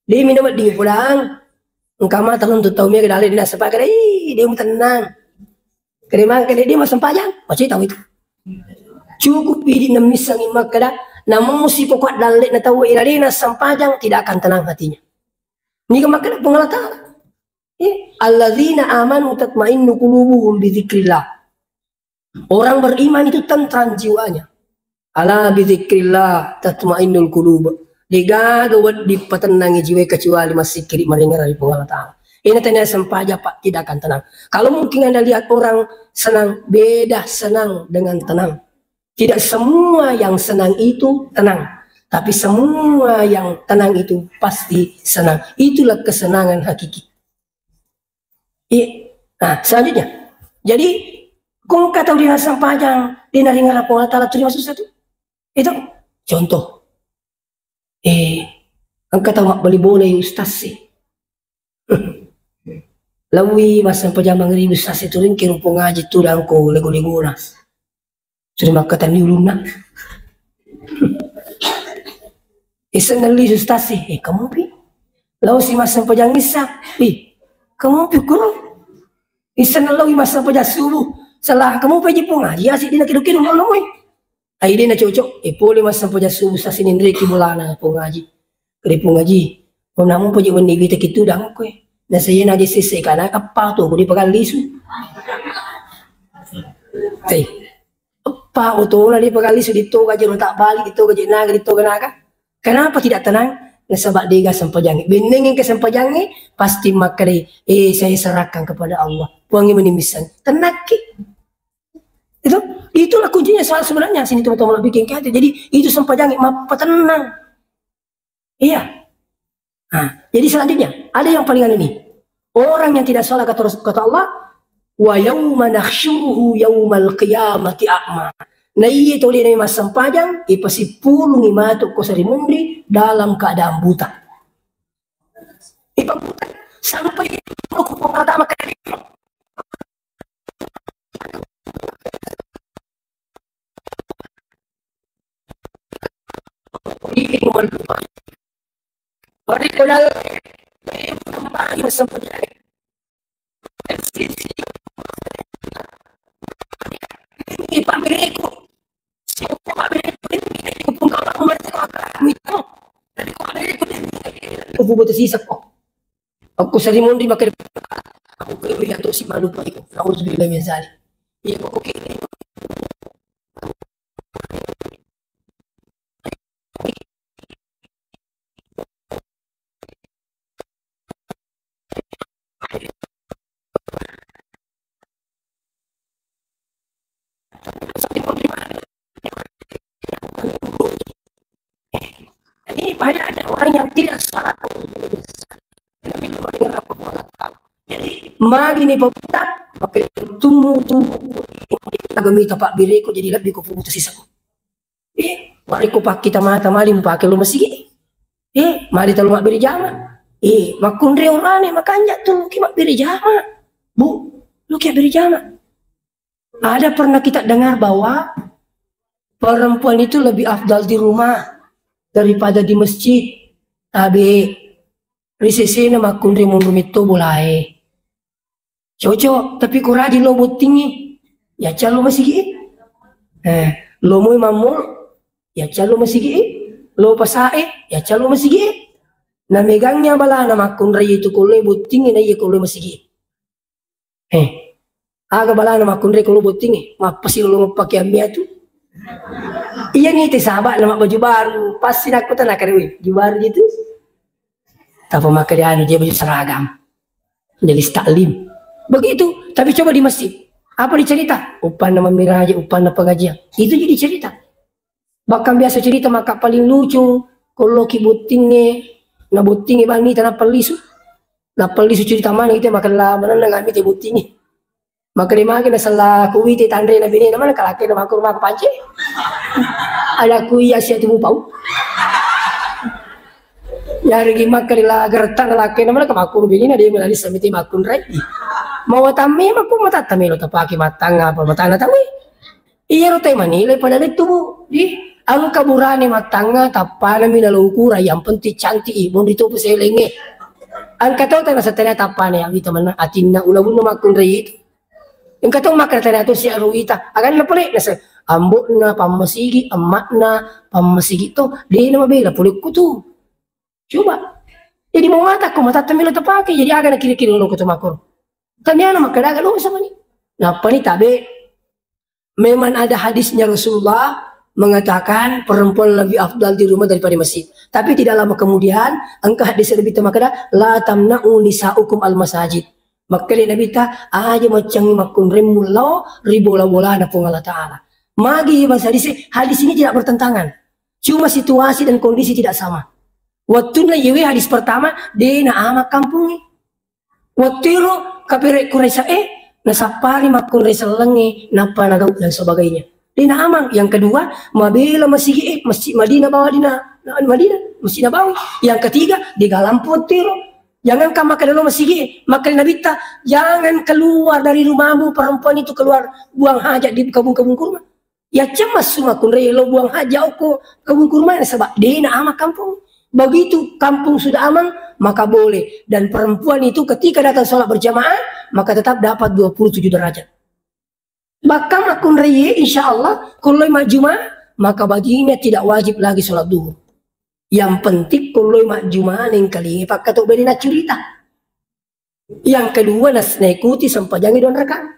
dia minawat di pulang engkama talon tu tau mi kedale dina sepak dia mu tenang keremang kede dia masam pajak macam tahu itu cukup ini nemisang imakada namun mesti pokok dalek na tahu iralina sampajang tidak akan tenang hatinya. Ni kemakada pengalat Ta'ala. Alladzina amanu tatma'innu qulubuhum bidzikrillah. Orang beriman itu tentram jiwanya. Ala bidzikrillah tatma'innul qulub. Digagawad di patenangi jiwa kecuali masih kiri mendengar dari Allah Ta'ala. Ini tanya sempaja Pak, tidak akan tenang. Kalau mungkin Anda lihat orang senang, beda senang dengan tenang. Tidak semua yang senang itu tenang. Tapi semua yang tenang itu pasti senang. Itulah kesenangan hakiki. Nah, selanjutnya. Jadi, kung kata di nasa panjang, di naringan Allah Ta'ala terima sesuatu. Itu contoh. Ang kata wak bali boleh ustaz sih. Lawi masa pajamang ribu ustaz itu rin kira ngaji tu dan ko lego-lego nas. Sudah makatan ni uluna. Isang nali ustaz sih. Kamu pi. Lalu si masa pajang isa. Kamu pikir isang nalawi masa pajang subuh salah kamu pa po ngaji asik di nakido-kido mo namoy ay di na cocok puli masa pajang subuh sa sinindri kimulana po ngaji kaya po ngaji kung naman po yung nigita kito dang ko nasa yan na di sisi ka na apa to kung di pagaliso apa to na di pagaliso dito ka dyan tak balik dito ka dyan naga dito ka naga kenapa tidak tenang nasabak diga sampajangi. Beningin ke sampajangi, pasti makari, saya serahkan kepada Allah. Puangi menimisan. Tenaki. Itulah kuncinya soal sebenarnya. Sini teman-teman bikin kata. Jadi itu sampajangi, apa tenang. Iya. Nah, jadi selanjutnya, ada yang palingan ini. Orang yang tidak salah kata Allah, wa yawma nakhsyuruhu yawmal qiyamati a'ma. Na iya tuli na mas sampajang ipasipulong imato ko sa rimundri dalam keadaan buta. Ipabuta sampai ko pangata makari. Ikin mo lupa. Pari ko na mas sampajang. Ipamiri ko. Aku butuh sisa kok. Aku sering mundi makan. Aku kaya to si malu pa iko. Aku bilang minsan. Iya ko okay. Ini banyak ada orang yang tidak salah. Jadi magi ni paputak pakai tumbuh gamita Pak Bire ko jadi lebih ko putus sisa ko. Mari ko pak kita mata mali mo pakai lu masigi. Mari talu mak biri jama. Makundre orane makanya tuh ki mak biri jama. Bu, lu ki biri jama. Ada pernah kita dengar bahwa perempuan itu lebih afdal di rumah daripada di masjid. Tapi risisi na makundre mo rumito bulay. Cocok, tapi kurang lo buat tinggi, ya calo masih gini. Lo mau mamul, ya calo masih gini. Lo pasae, ya calo masih gini. Na megangnya bala na makun ray itu kulo buat tinggi na iya kulo masih gini. Aga bala na makun ray kulo buat tinggi, mapasi lo pakai ambil tu. Iya nih sahabat nama baju baru, pasti aku tanah kerwi, baju baru gitu. Tapi makai dia dia baju seragam, jadi taklim. Begitu, tapi coba di masjid. Apa dicerita? Upan nama miraja, upan nama pengajian. Itu jadi cerita. Bahkan biasa cerita maka paling lucu. Kalau kibutingnya, nabutingnya bang ni tanah pelisu. Na pelisu cerita mana kita makan lah mana nggak miti butingnya. Maka dia makan salah kuiti tandre nabi ni mana kalau kita makan rumah panci. Ada kui asyik tu bau. Ya regi makan lah gertan laki mana kemakur bini na dia melali samiti makun rai. Mau tami aku mau tatami lo tapaki matang apa matang tahu iya lo tema nilai pada itu di ang kaburane matanga tapana minalo ukura yang penting cantik ibon dito po selenge ang kataw tayo sa tanya tapana yang itu mana atin na ulabun na makun rayit ang kataw makan tayo to si aruita agan na puli nasa ambot na pamasigi amat na pamasigi to di na mabila pulik ko to coba Jadi mau mata temilo terpakai jadi agak kiri-kiri lo ke makor. Tanya nama kedaga lo sama ni. Nah, apa ni tabe? Memang ada hadisnya Rasulullah mengatakan perempuan lebih afdal di rumah daripada masjid. Tapi tidak lama kemudian angka hadis lebih temakada la tamna'u nisa'ukum al masajid. Maka Nabi ta aja macam makun remulau ribola bola ada pun Allah Ta'ala. Magi bahasa hadis ini tidak bertentangan. Cuma situasi dan kondisi tidak sama. Waktu na yewe hadis pertama de na ama kampung ni. Waktu ro kapire kuresa nasapari makun resa lengi napa nagau dan sebagainya. Dina amang. Yang kedua, mabila masih masjid Madinah bawa Madinah, Masjid Nabawi. Yang ketiga, di Galamput tiro. Jangan kamu ke dalam masjid, maka Nabi ta, jangan keluar dari rumahmu perempuan itu keluar buang hajat di kebun-kebun kurma. Ya cemas semua kun relo buang hajat ke kebun kurma sebab dina amang kampung. Begitu kampung sudah aman, maka boleh. Dan perempuan itu ketika datang sholat berjamaah, maka tetap dapat 27 derajat. Maka makun reye insya Allah kalau Jumat maka baginya tidak wajib lagi sholat duhur. Yang penting kalau Jumat yang kali ini pakai tu beri nak cerita. Yang kedua nas ikuti sampajang don rekan.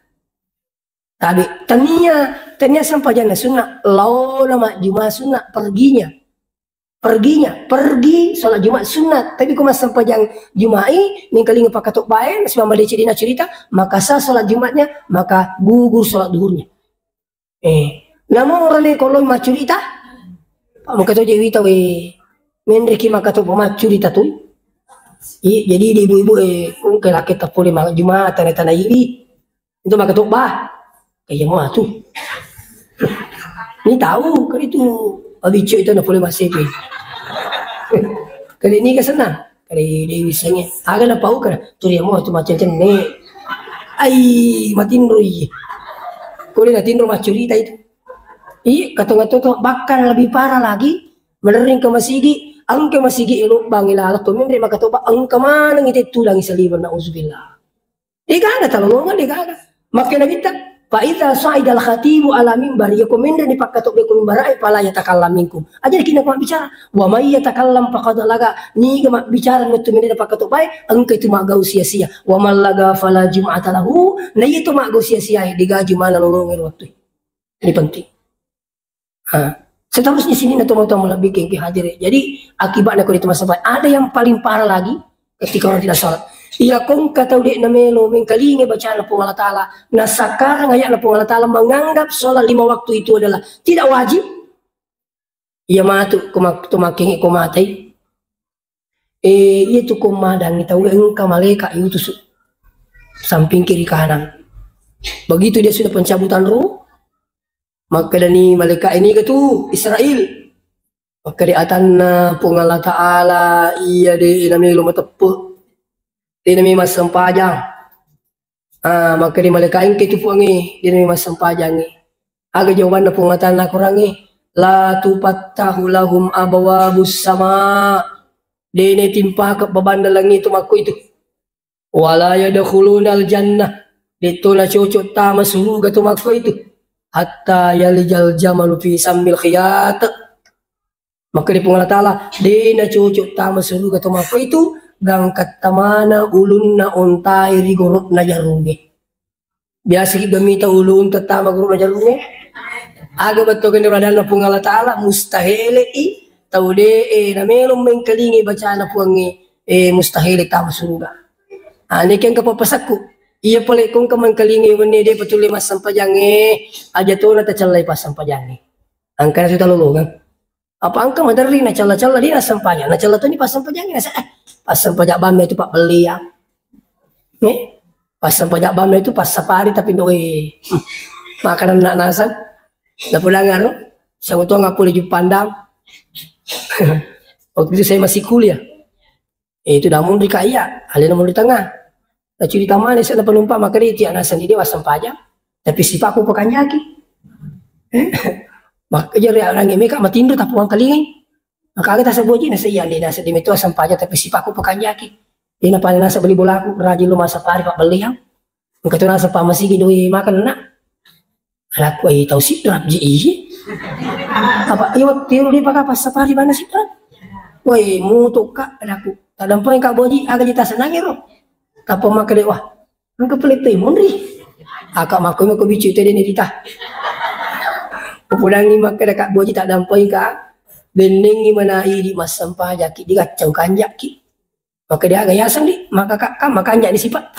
Tapi tanya sampajang sunnah. Lau nama Jumat sunnah pergi sholat Jumat sunat. Tapi kalau sampajang Jumai nih kali pakai tok baen semua dia cerita maka sah sholat Jumatnya maka gugur sholat duhurnya. Namun orang ni kalau mak cerita maka tu jadi tahu mendeki maka tu mak cerita tu. Jadi ibu-ibu ke laki tak boleh mak Jumat tanah ini itu maka tok bah kayak mau tu. Ini tahu kan itu abicu itu nak boleh masih pe. Kali ini kesenang. Kali dia bisanya. Agak nak tahu kan? Tu dia mau tu macam ni. Ai matin roi. Kau ni natin rumah cerita itu. Kata-kata tu bahkan lebih parah lagi. Menering ke masigi. Ang ke masigi elok bangilah tu memberi maka tu ang kemana ngite tulang selibar na uzubillah. Dia kagak talongan dia kagak. Maka Nabi tak. Fa'idha sa'idal khatibu ala mimbar yakumindra ni pakatok bekum mimbar ay pala yatakallam minkum. Aja kina ko bicara. Wa may yatakallam faqad laga ni ga bicara nutu minda pakatok bay ang kay tumagaw sia-sia. Wa man laga fala jum'ata lahu na ito magaw sia-sia di gaji mana lorongin waktu. Ini penting. Seterusnya sini na tumaw-tumaw lebih ke hadir. Jadi akibatnya kalau itu masa ada yang paling parah lagi ketika orang tidak sholat. Iya kong kata dek na melo mengkalingi bacaan po Allah Ta'ala. Nah sekarang ayat na po Allah Ta'ala menganggap sholat 5 waktu itu adalah tidak wajib. Iya matu kumakingi kumatai. Itu kumadang itaw engka maleka itu samping kiri kanan. Begitu dia sudah pencabutan ruh, maka dani malaikat ini ketu Israel. Maka di atanna po Allah Ta'ala iya de na melo matepuk. Dia nama mas sempajang. Maka di malaikat itu puangi dia nama mas sempajang ni. Aga jawaban na pungatan na kurangi. La tupattahu lahum abawabus sama. Dia ni timpa ke babanda langit itu maku itu. Wala yadkhulunal jannah. Dito na cucuk ta masuluga tu maku itu. Hatta yalijal jamalu fi sambil khiyat. Maka di Allah Ta'ala dia na cucuk ta masuluga tu maku itu. Gangkat tamana ulun na untai rigorot na jarungi. Biasa kita minta ulun tetama gurut na jarungi. Aga betul kan radal na pung Allah Ta'ala mustahil tau de na melong mengkalingi baca na puangi mustahil tama surga. Ani kan kapapasak ko. Iya pala kung kamangkalingi wani de patuli mas sampajangi aja to na tacalay pas sampajangi. Angka na sudah lulungan. Apa angka madari na cala-cala di na sampajang. Na cala to ni pas sampajangi na sa pas sampajak bame itu pak beli ya. Pas sampajak bame itu pas safari tapi doi makanan nak nasan. Dah pulang ngaruh. Saya tuh nggak boleh pandang. Waktu itu saya masih kuliah. Itu dah mun di kaya, alih mun di tengah. Nah cerita mana saya penumpang maka dia tiada nasan dia was sampajak. Tapi sipaku pekan yaki. Maka jadi orang ini kak matindo tak puang kalingin. Maka kita sebuji nasa iya di nasa dimito sampaja tapi sipaku pekan yaki. Di na paling nasa beli bola aku rajin lu masa pari pak beli yang. Maka tu nasa pamasigi doi makan nak. Alaku ay tahu sitrap ji iyi. Apa iyo tiru di pakai pas sapari mana sitrap. Woi mutu kak alaku. Tak dampai kak boji agak jita senangnya roh. Apa maka dia wah, angka pelit mondri. Akak maku maku bicu itu dia nita. Pupulangi maka dekat boji tak dampai kak. Bening gimana di mas sampah jaki dia kacau kanjak ki. Maka dia agak yasan di, maka kak makanjak di sifat.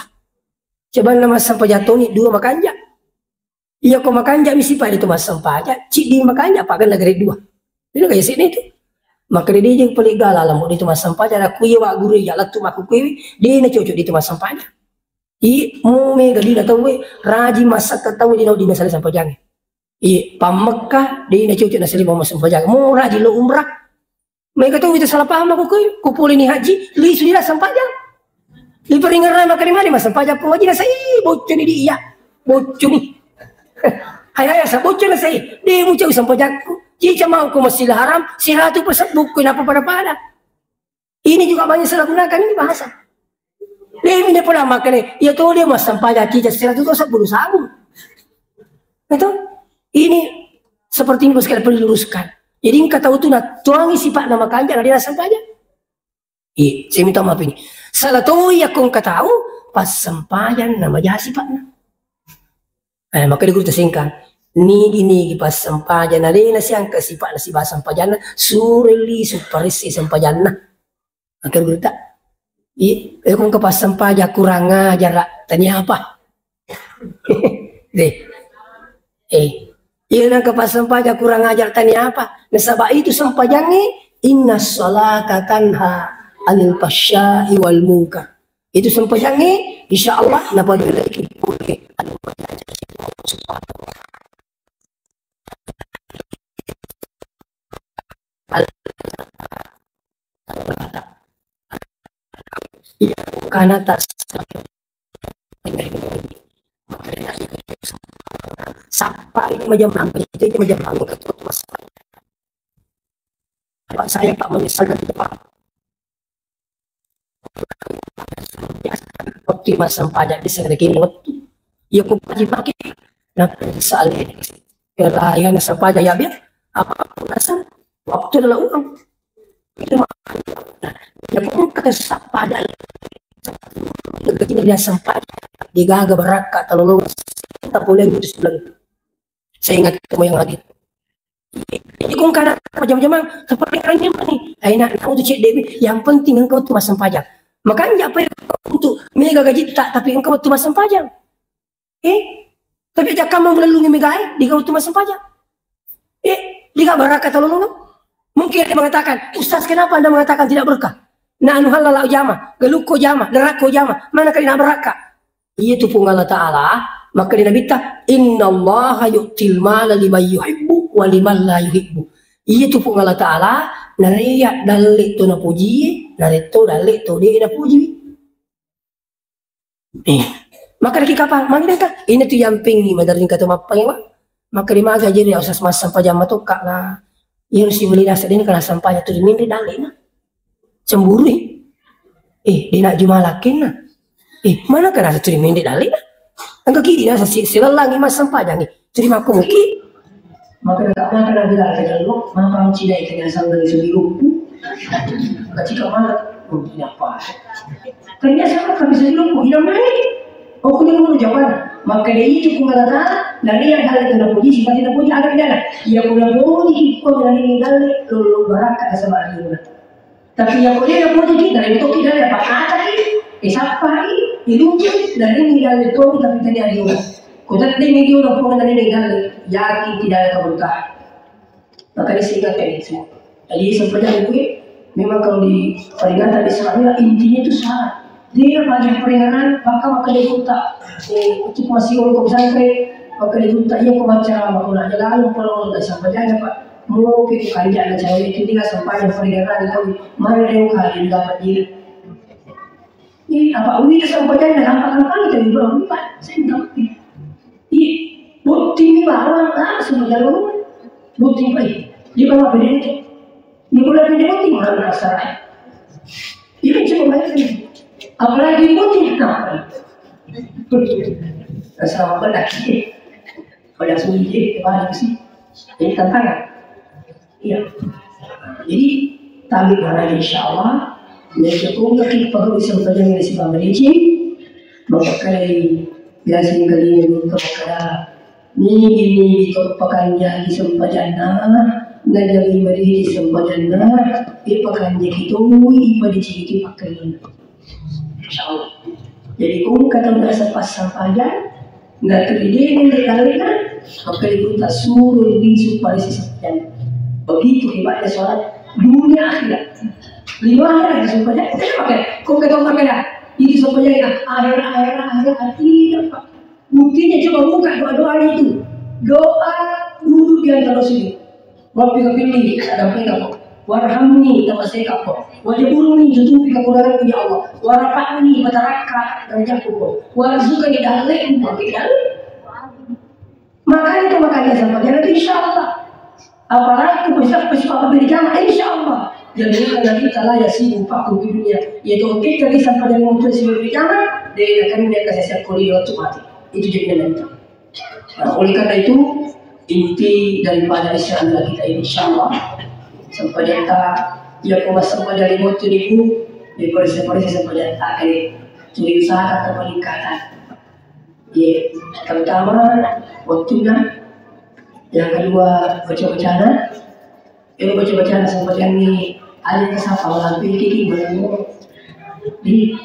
Coba nama sampah jatuh ni dua makanjak. Iya kau makanjak di sifat itu mas sampah aja. Cik di makanjak pak kan negeri dua. Dia kayak sini tu. Maka dia yang pelik gala lah mau itu mas sampah aja. Kuih wak guru ya lah tu maku kuih. Dia nak cocok di itu mas sampah aja. I mu mega di tahu we raji masak ketahu di nau di nasali sampah jangan. I pamekah di nak cocok nasali mau sampah jangan. Mu raji lo umrah. Mereka tahu itu salah paham aku kuih. Kupul ini haji li sudah sampah jangan. Li peringaran maka di mana mas sampah jangan pengaji nasai bocor ni dia. Bocor ni. Hai sa bocor nasai. Dia mu cakap sampah jangan. Jika mau aku masih haram, siratu pesat buku apa pada. Ini juga banyak salah gunakan ini bahasa. Dia ini pula makan ya tuh dia mas sampah jaki siratu itu sebulu sabun. Betul? Ini seperti ini sekali perlu diluruskan. Jadi engkau tahu tuh nak tuangi sifat nama kanjak dia sampahnya. Iya, saya minta maaf ini. Salah tuh ya kau engkau tahu pas sampahan nama jahat sifatnya. Maka dia guru tersingkang. Nigi pas sampajana lena siang ke sifat nasi bahasa sampajana sureli suparisi sampajana akan berita kung ke pas sampaja kurang ajar tanya apa deh iya ke pas sampaja kurang ajar tanya apa nasabah itu sampajangi inna sholata tanha anil fasya'i wal munkar itu sampajangi insyaallah napa lagi boleh karena tak sampai macam apa itu macam apa ketua mas Pak saya tak menyesal dan depan optimal sampah di segera waktu ya aku pagi nah soalnya kerana sampah ya biar apapun asal waktu adalah uang itu ya pun kata sampah dan ketika dia sempat digaga beraka terlalu tak boleh putus bulan saya ingat ketemu yang lagi ini kung karena macam-macam seperti orangnya nih enak untuk cek Dewi yang penting engkau tuh masang pajak makanya apa untuk mega gaji tak tapi engkau tuh masang pajak tapi ajak kamu melalui mega di kau tuh masang pajak diga beraka terlalu mungkin dia mengatakan Ustaz kenapa anda mengatakan tidak berkah na anu halal jama, galuko jama, nerako jama, mana kali nak beraka? Iya tu pun Allah Ta'ala, maka dia Nabi ta, Inna Allah yu'til mala liman yuhibbu wa liman la yuhibbu. Iya tu pun Allah Ta'ala, nariya dalik tu na puji, narito dalik tu dia na puji. Maka lagi kapal, mana kah? Ini tu yang pinggi, madarin kata mapang ya, maka di maga jadi usas mas sampai jam tu kak lah. Iya harus dibeli nasi ini kalau sampahnya tu dimindri dalik na. Cemburu dia nak jumalakin nah mana kan ada terima ini dalih angka kiri nasa silalang mas sampah jangan terima aku mungkin maka tak mana kan ada dalih lo maka cina itu yang asal dari segi lumpuh ketika mana tidak apa ternyata siapa kan bisa lumpuh hilang lagi aku yang mau jawaban maka dia itu pengalatan dari yang hal itu nak puji sifat tidak puji ada tidak ia pula puji kau dari ini dalih lo baraka sama dia tapi yang boleh yang boleh kita dari itu kita ada apa kata ini siapa ini lucu dari ini dari itu tapi tadi ada juga kau tadi ini dia orang dari ini dari yakin tidak ada keberkahan maka disingkat ini semua jadi sebenarnya gue memang kalau di peringatan Islamnya intinya itu salah dia bagi peringatan maka dia buta untuk masih orang pesantren maka dia buta ia pembaca maka nak jalan kalau tidak sampai jalan pak mau kita kerja ada cewek itu tidak sampai yang peringatan itu mana dia kali dapat diri ini apa uwi sampai jalan nampak kali itu belum pak saya tidak ngerti ini bukti ini barang semua jalur bukti apa ini di bawah beda itu di bulan beda bukti mana masalah ini cuma macam apalagi bukti apa sama benar pada sunyi balik sih ini tantangan iya jadi tabik mana insya Allah Jadi kung nakit pag isang pagyan na si Mama Lichi, makakalay biasa yung galing ng kapakala. Ni ito pakanya isang pagyan na nagawin mali isang pagyan na ipakanya ito, ipadiciti pagkalina. Insyaallah. Jadi kung katong nasa pasampayan, na terlidirin di kalina, pagkalibun tak suruh bisu pada sesatyan. Begitu hebatnya sholat dunia akhirat. Lima akhirat sumpahnya, kung katong makanya, itu sumpahnya akhirat tidak pak. Buktinya coba buka doa-doa itu. Doa duduk di antara sini. Rabbi ghafirli, ada apa? Warhamni tamasikapo wajibulni tutupi kekurangan ya Allah warafa'ni mataraka derajatku warzuqni dalil makanya sampai jadi insyaallah apalagi besok apa berjamaah insyaallah jadi kalau kita lah ya sibuk pakai di dunia yaitu kita bisa sampai dengan muncul sibuk berjamaah dia akan dia kasih kuliah otomatis itu jadinya nanti oleh karena itu inti daripada Islam kita ini insyaallah sampai dia kuasa dari motor ibu di polisi sampai dia jadi usaha atau peningkatan ya terutama waktunya yang kedua baca-bacaan sampai ini ada kesalahan pikir baru di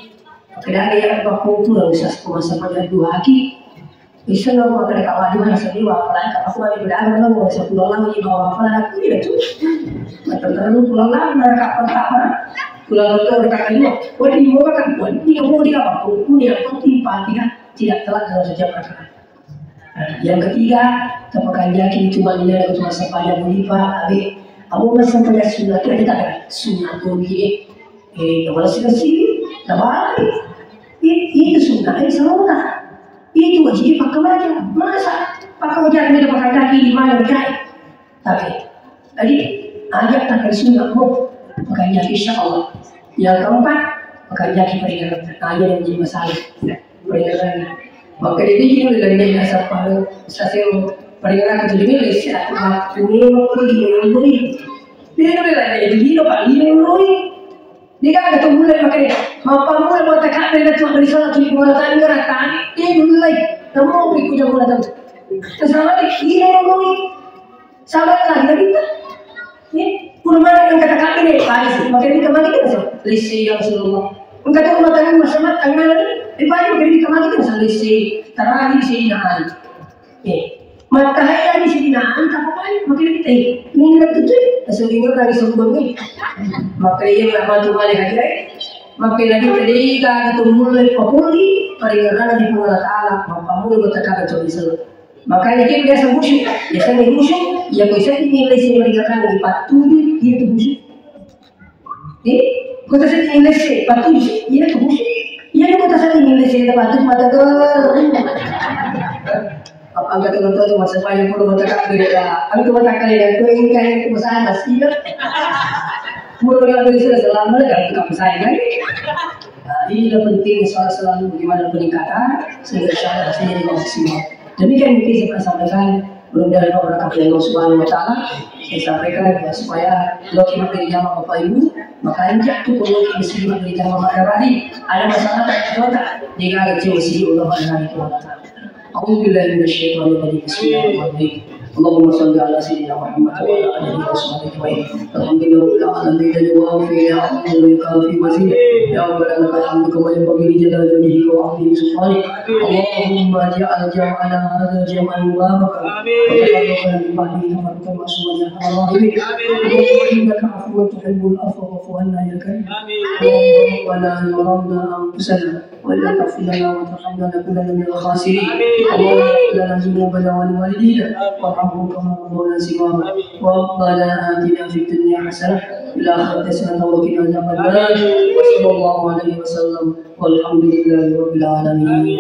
kedai yang berkumpul bisa sampai dua lagi bisa nggak mau ada kawan dua sendiri apalagi aku lagi berada nggak mau bisa pulang lagi bawa apa lagi itu terlalu pulang lagi mereka pertama pulang lagi mereka kedua di mau kan di mau di apa pun yang penting tidak telat dalam sejak mereka yang ketiga tepakan yakin cuma ini aku cuma sepanjang mulifa abi aku masih sampai sunnah kita kan sunnah tuh gini kalau sudah sih lebar itu sunnah ini salah itu wajib pakai aja masa pakai wajah ini pakai kaki di mana berjaya tapi tadi ajak takkan sunnah mau pakai jaki insyaallah yang keempat pakai jaki peringatan aja yang menjadi masalah peringatan maka ini juga dari asal pada stasiun peringatan itu juga lesi aku ini mau pergi dia bilang jadi dia pak dia dia kan ada mulai pakai apa mulai buat tekad dari tuan dari sana tuh mulai tadi orang tadi dia mulai kamu ikut jago datang kesana dia mulai sabar lagi kita ya kurang yang kata kaki nih paris makanya kita mati kan so lisi yang Rasulullah enggak tahu matakan masyarakat tangan di bawah makanya kita mati kan so lisi terakhir sih nahan ya matahari di sini nahan tak apa makanya kita ingat itu sehingga dari sebelumnya maka ia membantu balik aja maka lagi tadi kita mulai populi peringatan di Allah Taala maka mulai bertekad untuk Islam makanya kita biasa musyrik biasanya musyrik ya bisa dinilai peringatan di patuh itu musyrik kota saya dinilai patuh itu musyrik ya kota saya dinilai patuh mata angkat teman-teman itu masa panjang puluh bertekad beda angkat bertekad dan kau ingin kaya kebesaran masih mulai dari selama kan tukang saya kan ini adalah penting soal selalu bagaimana peningkatan sehingga cara hasilnya di maksimal demikian mungkin saya sampaikan belum dari beberapa Allah Subhanahu Wa Taala saya sampaikan supaya loki memberi jamaah Bapak Ibu maka anjak tuh kalau loki mesti memberi jamaah ada masalah tak ada jika ada cewek sih Allah Subhanahu Wa Taala أعوذ بالله من الشيطان الرجيم بسم الله الرحمن الرحيم اللهم صل على سيدنا محمد وعلى آله وصحبه أجمعين الحمد لله رب العالمين جواب في عبد في مزيد يا رب لك الحمد كما ينبغي لجلال وجهك وعظيم سبحانك اللهم اجعل جمعنا هذا جمعا مباركا وتفرقنا من بعده تفرقا معصوما يا ارحم الراحمين اللهم انك عفو تحب العفو فاعف عنا يا كريم ربنا ظلمنا انفسنا وان لم تغفر لنا وترحمنا لنكونن من الخاسرين اللهم اغفر لنا ذنوبنا ولوالدينا وارحمهم كما ربونا صغارا ربنا آتنا في الدنيا حسنة وفي الآخرة حسنة وقنا عذاب النار وصلى الله عليه وسلم والحمد لله رب العالمين